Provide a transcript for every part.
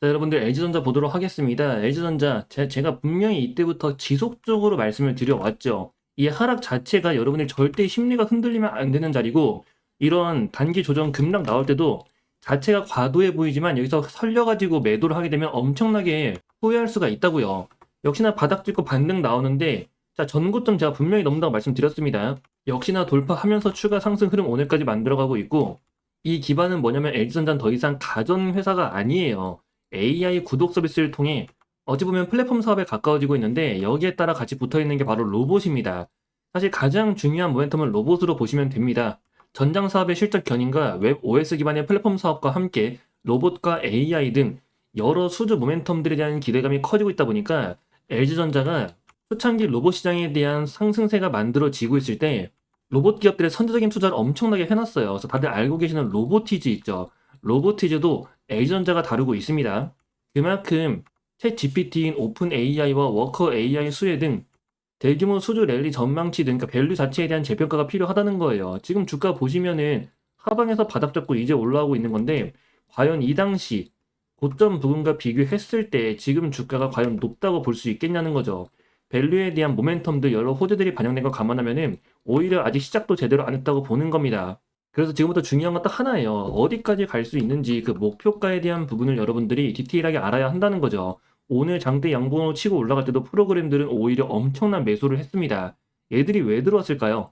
자, 여러분들 LG전자 보도록 하겠습니다. LG전자, 제가 분명히 이때부터 지속적으로 말씀을 드려왔죠. 이 하락 자체가 여러분들 절대 심리가 흔들리면 안 되는 자리고, 이런 단기 조정 급락 나올 때도 자체가 과도해 보이지만 여기서 설려가지고 매도를 하게 되면 엄청나게 후회할 수가 있다고요. 역시나 바닥 찍고 반등 나오는데, 자, 전고점 제가 분명히 넘는다고 말씀드렸습니다. 역시나 돌파하면서 추가 상승 흐름 오늘까지 만들어가고 있고, 이 기반은 뭐냐면 LG전자는 더 이상 가전 회사가 아니에요. AI 구독 서비스를 통해 어찌 보면 플랫폼 사업에 가까워지고 있는데, 여기에 따라 같이 붙어 있는 게 바로 로봇입니다. 사실 가장 중요한 모멘텀은 로봇으로 보시면 됩니다. 전장 사업의 실적 견인과 웹 OS 기반의 플랫폼 사업과 함께 로봇과 AI 등 여러 수주 모멘텀들에 대한 기대감이 커지고 있다 보니까 LG전자가 초창기 로봇 시장에 대한 상승세가 만들어지고 있을 때 로봇 기업들의 선제적인 투자를 엄청나게 해놨어요. 그래서 다들 알고 계시는 로보티즈 있죠. 로보티즈도 LG전자가 다루고 있습니다. 그만큼 챗 GPT인 오픈 AI와 워커 AI 수혜 등 대규모 수주 랠리 전망치 등 그러니까 밸류 자체에 대한 재평가가 필요하다는 거예요. 지금 주가 보시면은 하방에서 바닥 잡고 이제 올라오고 있는 건데, 과연 이 당시 고점 부근과 비교했을 때 지금 주가가 과연 높다고 볼 수 있겠냐는 거죠. 밸류에 대한 모멘텀들 여러 호재들이 반영된 거 감안하면은 오히려 아직 시작도 제대로 안 했다고 보는 겁니다. 그래서 지금부터 중요한 건 딱 하나예요. 어디까지 갈 수 있는지 그 목표가에 대한 부분을 여러분들이 디테일하게 알아야 한다는 거죠. 오늘 장대 양봉으로 치고 올라갈 때도 프로그램들은 오히려 엄청난 매수를 했습니다. 얘들이 왜 들어왔을까요?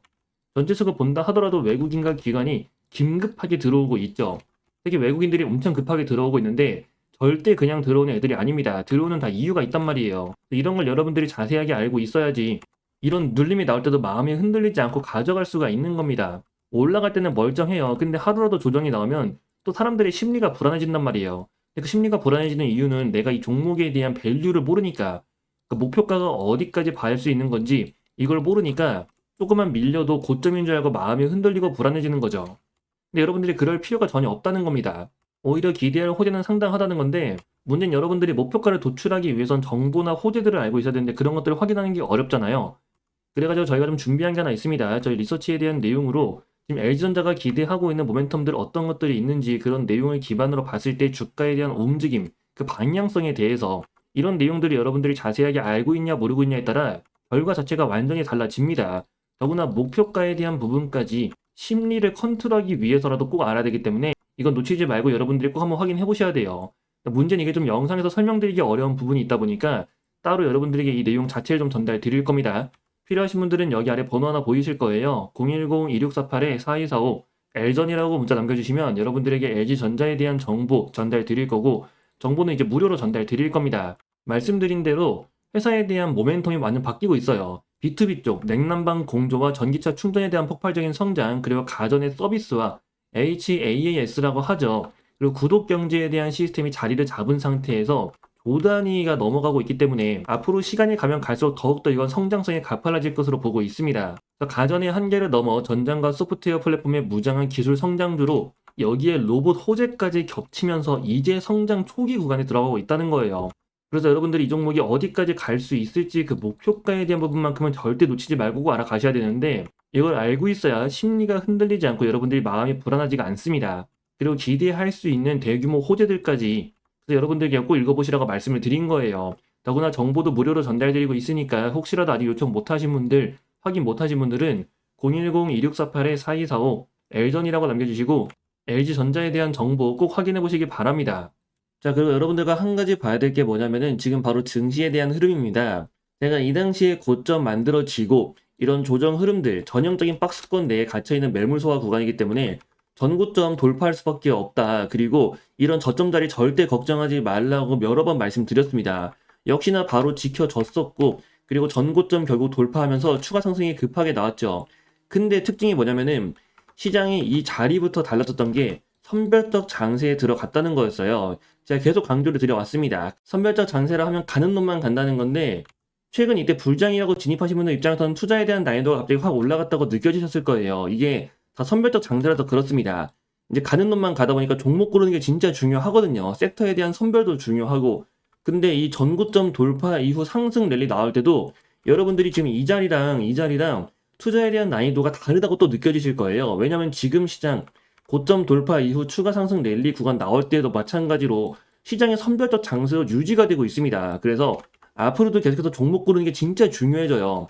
전체적으로 본다 하더라도 외국인과 기관이 긴급하게 들어오고 있죠. 특히 외국인들이 엄청 급하게 들어오고 있는데 절대 그냥 들어오는 애들이 아닙니다. 들어오는 다 이유가 있단 말이에요. 이런 걸 여러분들이 자세하게 알고 있어야지 이런 눌림이 나올 때도 마음이 흔들리지 않고 가져갈 수가 있는 겁니다. 올라갈 때는 멀쩡해요. 근데 하루라도 조정이 나오면 또 사람들의 심리가 불안해진단 말이에요. 그 심리가 불안해지는 이유는 내가 이 종목에 대한 밸류를 모르니까, 그 목표가가 어디까지 봐야 할 수 있는 건지 이걸 모르니까 조금만 밀려도 고점인 줄 알고 마음이 흔들리고 불안해지는 거죠. 근데 여러분들이 그럴 필요가 전혀 없다는 겁니다. 오히려 기대할 호재는 상당하다는 건데, 문제는 여러분들이 목표가를 도출하기 위해선 정보나 호재들을 알고 있어야 되는데 그런 것들을 확인하는 게 어렵잖아요. 그래가지고 저희가 좀 준비한 게 하나 있습니다. 저희 리서치에 대한 내용으로 지금 LG전자가 기대하고 있는 모멘텀들 어떤 것들이 있는지, 그런 내용을 기반으로 봤을 때 주가에 대한 움직임, 그 방향성에 대해서 이런 내용들이 여러분들이 자세하게 알고 있냐 모르고 있냐에 따라 결과 자체가 완전히 달라집니다. 더구나 목표가에 대한 부분까지 심리를 컨트롤하기 위해서라도 꼭 알아야 되기 때문에 이건 놓치지 말고 여러분들이 꼭 한번 확인해 보셔야 돼요. 문제는 이게 좀 영상에서 설명드리기 어려운 부분이 있다 보니까 따로 여러분들에게 이 내용 자체를 좀 전달 드릴 겁니다. 필요하신 분들은 여기 아래 번호 하나 보이실 거예요. 010-2648-4245 LG전이라고 문자 남겨주시면 여러분들에게 LG전자에 대한 정보 전달 드릴 거고, 정보는 이제 무료로 전달 드릴 겁니다. 말씀드린 대로 회사에 대한 모멘텀이 완전 바뀌고 있어요. B2B 쪽 냉난방 공조와 전기차 충전에 대한 폭발적인 성장, 그리고 가전의 서비스와 HAAS라고 하죠. 그리고 구독 경제에 대한 시스템이 자리를 잡은 상태에서 조 단위가 넘어가고 있기 때문에 앞으로 시간이 가면 갈수록 더욱더 이건 성장성이 가팔라질 것으로 보고 있습니다. 가전의 한계를 넘어 전장과 소프트웨어 플랫폼의 무장한 기술 성장주로 여기에 로봇 호재까지 겹치면서 이제 성장 초기 구간에 들어가고 있다는 거예요. 그래서 여러분들이 이 종목이 어디까지 갈 수 있을지 그 목표가에 대한 부분만큼은 절대 놓치지 말고 꼭 알아가셔야 되는데, 이걸 알고 있어야 심리가 흔들리지 않고 여러분들이 마음이 불안하지가 않습니다. 그리고 기대할 수 있는 대규모 호재들까지, 그래서 여러분들께 꼭 읽어보시라고 말씀을 드린 거예요. 더구나 정보도 무료로 전달드리고 있으니까 혹시라도 아직 요청 못하신 분들, 확인 못하신 분들은 010-2648-4245 LG전이라고 남겨주시고 LG전자에 대한 정보 꼭 확인해 보시기 바랍니다. 자, 그리고 여러분들과 한 가지 봐야 될 게 뭐냐면은 지금 바로 증시에 대한 흐름입니다. 제가 이 당시에 고점 만들어지고 이런 조정 흐름들, 전형적인 박스권 내에 갇혀있는 매물 소화 구간이기 때문에 전고점 돌파할 수밖에 없다. 그리고 이런 저점 자리 절대 걱정하지 말라고 여러 번 말씀드렸습니다. 역시나 바로 지켜졌었고, 그리고 전고점 결국 돌파하면서 추가 상승이 급하게 나왔죠. 근데 특징이 뭐냐면은 시장이 이 자리부터 달라졌던 게 선별적 장세에 들어갔다는 거였어요. 제가 계속 강조를 드려왔습니다. 선별적 장세라 하면 가는 놈만 간다는 건데, 최근 이때 불장이라고 진입하신 분들 입장에서는 투자에 대한 난이도가 갑자기 확 올라갔다고 느껴지셨을 거예요. 이게 다 선별적 장세라서 그렇습니다. 이제 가는 놈만 가다 보니까 종목 고르는 게 진짜 중요하거든요. 섹터에 대한 선별도 중요하고. 근데 이 전고점 돌파 이후 상승 랠리 나올 때도 여러분들이 지금 이 자리랑 투자에 대한 난이도가 다르다고 또 느껴지실 거예요. 왜냐면 지금 시장 고점 돌파 이후 추가 상승 랠리 구간 나올 때도 마찬가지로 시장의 선별적 장세로 유지가 되고 있습니다. 그래서 앞으로도 계속해서 종목 고르는 게 진짜 중요해져요.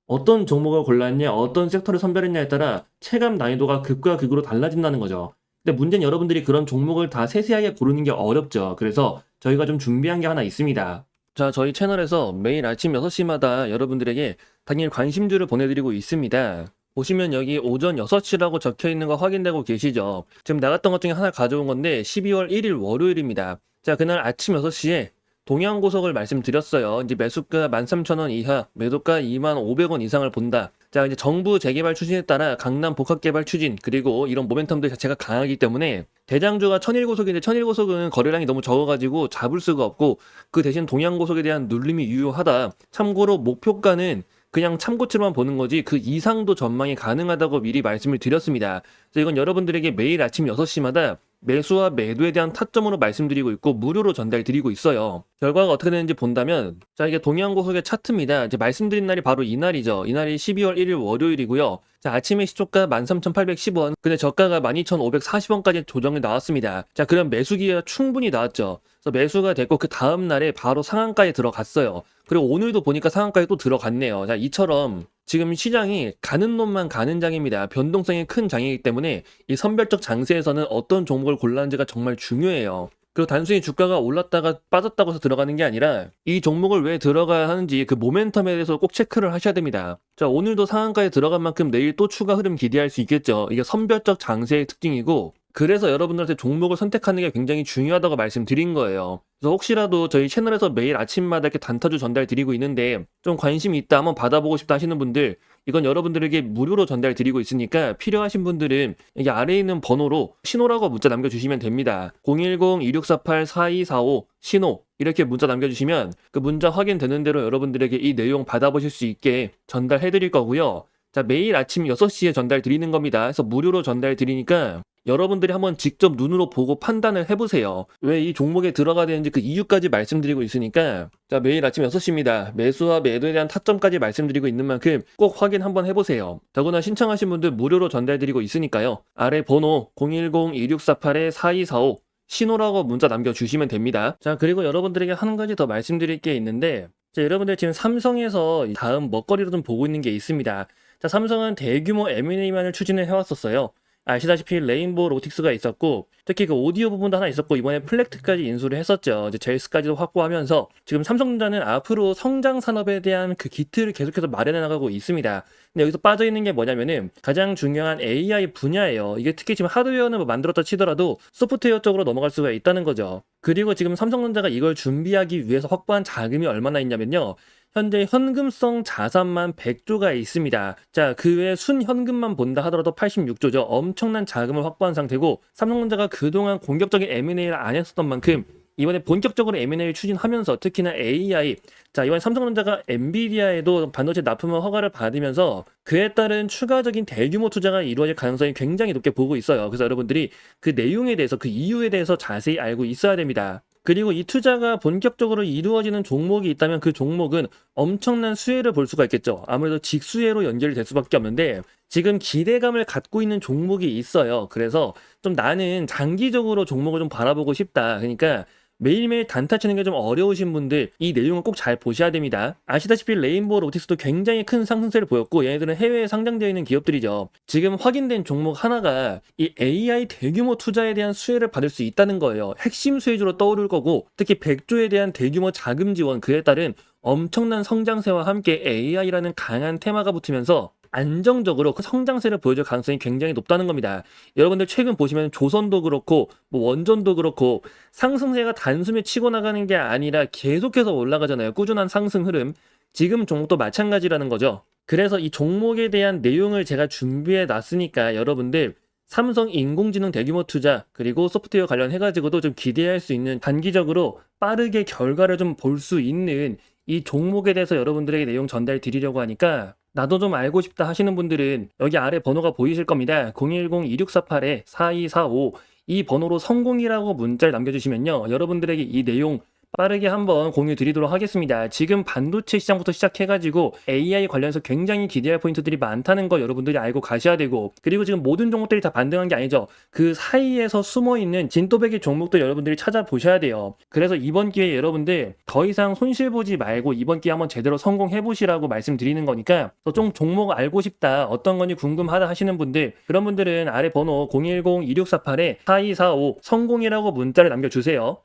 어떤 종목을 골랐냐, 어떤 섹터를 선별했냐에 따라 체감 난이도가 극과 극으로 달라진다는 거죠. 근데 문제는 여러분들이 그런 종목을 다 세세하게 고르는 게 어렵죠. 그래서 저희가 좀 준비한 게 하나 있습니다. 자, 저희 채널에서 매일 아침 6시마다 여러분들에게 당일 관심주를 보내드리고 있습니다. 보시면 여기 오전 6시라고 적혀 있는 거 확인되고 계시죠? 지금 나갔던 것 중에 하나 가져온 건데 12월 1일 월요일입니다. 자, 그날 아침 6시에 동양고속을 말씀드렸어요. 이제 매수가 13,000원 이하, 매도가 25,500원 이상을 본다. 자, 이제 정부 재개발 추진에 따라 강남 복합개발 추진, 그리고 이런 모멘텀들 자체가 강하기 때문에 대장주가 천일고속인데 천일고속은 거래량이 너무 적어가지고 잡을 수가 없고 그 대신 동양고속에 대한 눌림이 유효하다. 참고로 목표가는 그냥 참고치로만 보는 거지 그 이상도 전망이 가능하다고 미리 말씀을 드렸습니다. 그래서 이건 여러분들에게 매일 아침 6시마다 매수와 매도에 대한 타점으로 말씀드리고 있고 무료로 전달드리고 있어요. 결과가 어떻게 되는지 본다면 자, 이게 동양고속의 차트입니다. 이제 말씀드린 날이 바로 이날이죠. 이날이 12월 1일 월요일이고요. 자, 아침에 시초가 13,810원, 근데 저가가 12,540원까지 조정이 나왔습니다. 자, 그럼 매수기회가 충분히 나왔죠. 그래서 매수가 됐고 그 다음 날에 바로 상한가에 들어갔어요. 그리고 오늘도 보니까 상한가에 또 들어갔네요. 자, 이처럼 지금 시장이 가는 놈만 가는 장입니다. 변동성이 큰 장이기 때문에 이 선별적 장세에서는 어떤 종목을 골라는지가 정말 중요해요. 그리고 단순히 주가가 올랐다가 빠졌다고 해서 들어가는 게 아니라 이 종목을 왜 들어가야 하는지 그 모멘텀에 대해서 꼭 체크를 하셔야 됩니다. 자, 오늘도 상한가에 들어간 만큼 내일 또 추가 흐름 기대할 수 있겠죠. 이게 선별적 장세의 특징이고 그래서 여러분들한테 종목을 선택하는 게 굉장히 중요하다고 말씀드린 거예요. 그래서 혹시라도 저희 채널에서 매일 아침마다 이렇게 단타주 전달 드리고 있는데 좀 관심이 있다, 한번 받아보고 싶다 하시는 분들 이건 여러분들에게 무료로 전달 드리고 있으니까 필요하신 분들은 여기 아래에 있는 번호로 신호라고 문자 남겨주시면 됩니다. 010-2648-4245 신호 이렇게 문자 남겨주시면 그 문자 확인되는 대로 여러분들에게 이 내용 받아보실 수 있게 전달해 드릴 거고요. 자, 매일 아침 6시에 전달 드리는 겁니다. 그래서 무료로 전달 드리니까 여러분들이 한번 직접 눈으로 보고 판단을 해보세요. 왜 이 종목에 들어가야 되는지 그 이유까지 말씀드리고 있으니까 자, 매일 아침 6시입니다. 매수와 매도에 대한 타점까지 말씀드리고 있는 만큼 꼭 확인 한번 해보세요. 더구나 신청하신 분들 무료로 전달드리고 있으니까요. 아래 번호 010-2648-4245 신호라고 문자 남겨주시면 됩니다. 자, 그리고 여러분들에게 한 가지 더 말씀드릴 게 있는데 자, 여러분들 지금 삼성에서 다음 먹거리로 좀 보고 있는 게 있습니다. 자, 삼성은 대규모 M&A만을 추진을 해왔었어요. 아시다시피 레인보우 로틱스가 있었고 특히 그 오디오 부분도 하나 있었고 이번에 플렉트까지 인수를 했었죠. 이제 젤스까지도 확보하면서 지금 삼성전자는 앞으로 성장 산업에 대한 그 기틀을 계속해서 마련해 나가고 있습니다. 근데 여기서 빠져 있는 게 뭐냐면은 가장 중요한 AI 분야예요. 이게 특히 지금 하드웨어는 뭐 만들었다 치더라도 소프트웨어 쪽으로 넘어갈 수가 있다는 거죠. 그리고 지금 삼성전자가 이걸 준비하기 위해서 확보한 자금이 얼마나 있냐면요. 현재 현금성 자산만 100조가 있습니다. 자, 그 외에 순현금만 본다 하더라도 86조죠. 엄청난 자금을 확보한 상태고 삼성전자가 그동안 공격적인 M&A를 안 했었던 만큼 이번에 본격적으로 M&A를 추진하면서 특히나 AI, 자, 이번에 삼성전자가 엔비디아에도 반도체 납품을 허가를 받으면서 그에 따른 추가적인 대규모 투자가 이루어질 가능성이 굉장히 높게 보고 있어요. 그래서 여러분들이 그 내용에 대해서 그 이유에 대해서 자세히 알고 있어야 됩니다. 그리고 이 투자가 본격적으로 이루어지는 종목이 있다면 그 종목은 엄청난 수혜를 볼 수가 있겠죠. 아무래도 직수혜로 연결될 수밖에 없는데 지금 기대감을 갖고 있는 종목이 있어요. 그래서 좀 나는 장기적으로 종목을 좀 바라보고 싶다. 그러니까 매일매일 단타 치는 게 좀 어려우신 분들 이 내용을 꼭 잘 보셔야 됩니다. 아시다시피 레인보우 로틱스도 굉장히 큰 상승세를 보였고 얘네들은 해외에 상장되어 있는 기업들이죠. 지금 확인된 종목 하나가 이 AI 대규모 투자에 대한 수혜를 받을 수 있다는 거예요. 핵심 수혜주로 떠오를 거고 특히 100조에 대한 대규모 자금 지원 그에 따른 엄청난 성장세와 함께 AI라는 강한 테마가 붙으면서 안정적으로 그 성장세를 보여줄 가능성이 굉장히 높다는 겁니다. 여러분들 최근 보시면 조선도 그렇고 뭐 원전도 그렇고 상승세가 단숨에 치고 나가는 게 아니라 계속해서 올라가잖아요. 꾸준한 상승 흐름. 지금 종목도 마찬가지라는 거죠. 그래서 이 종목에 대한 내용을 제가 준비해 놨으니까 여러분들 삼성 인공지능 대규모 투자 그리고 소프트웨어 관련해가지고도 좀 기대할 수 있는 단기적으로 빠르게 결과를 좀 볼 수 있는 이 종목에 대해서 여러분들에게 내용 전달 드리려고 하니까 나도 좀 알고 싶다 하시는 분들은 여기 아래 번호가 보이실 겁니다. 010-2648-4245 이 번호로 성공이라고 문자를 남겨주시면요. 여러분들에게 이 내용 빠르게 한번 공유 드리도록 하겠습니다. 지금 반도체 시장부터 시작해가지고 AI 관련해서 굉장히 기대할 포인트들이 많다는 거 여러분들이 알고 가셔야 되고, 그리고 지금 모든 종목들이 다 반등한 게 아니죠. 그 사이에서 숨어있는 진또배기 종목들 여러분들이 찾아보셔야 돼요. 그래서 이번 기회에 여러분들 더 이상 손실 보지 말고 이번 기회에 한번 제대로 성공해보시라고 말씀드리는 거니까, 좀 종목 알고 싶다, 어떤 건지 궁금하다 하시는 분들, 그런 분들은 아래 번호 010-2648-4245 성공이라고 문자를 남겨주세요.